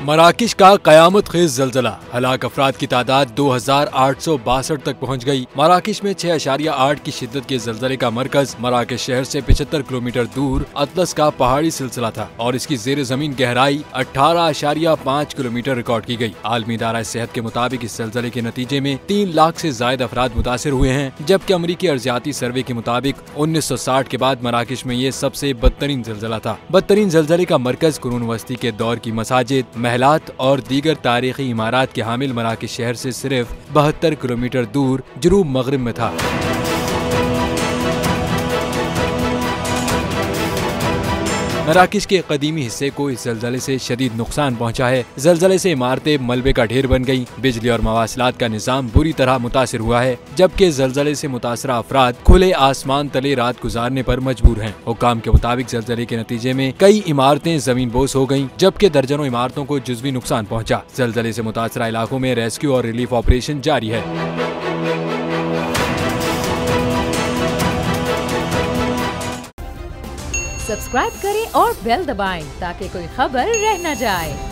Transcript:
मराकश का कयामत खेज जलजला, हलाक अफराद की तादाद 2862 तक पहुँच गई। मराकश में 6.8 की शिद्दत के जलजले का मरकज मराकश शहर से 75 किलोमीटर दूर अतलस का पहाड़ी सिलसिला था और इसकी जेर जमीन गहराई 18.5 किलोमीटर रिकॉर्ड की गई। आलमी इदारा सेहत के मुताबिक इस जलजले के नतीजे में 3 लाख से ज्यादा अफराद मुतासिर हुए हैं, जबकि अमरीकी अर्जियाती सर्वे के मुताबिक 1960 के बाद मराकश में ये सबसे बदतरीन जलजला था। बदतरीन जलजले का मरकज कुरून वस्ती के दौर की मसाजिद, महलात और दीगर तारीखी इमारात के हामिल मराकश शहर से सिर्फ 72 किलोमीटर दूर जुनूब मगरिब में था। मराकश के कदीमी हिस्से को इस जलजले से शदीद नुकसान पहुंचा है। जलजले से इमारतें मलबे का ढेर बन गईं, बिजली और मवासिलात का निजाम बुरी तरह मुतासिर हुआ है, जबकि जलजले से मुतासरा अफराद खुले आसमान तले रात गुजारने पर मजबूर हैं। हुक्काम के मुताबिक जलजले के नतीजे में कई इमारतें जमीन बोस हो गयी, जबकि दर्जनों इमारतों को जुज़वी नुकसान पहुँचा। जलजले से मुतासरा इलाकों में रेस्क्यू और रिलीफ ऑपरेशन जारी है। सब्सक्राइब करें और बेल दबाएं ताकि कोई खबर रह न जाए।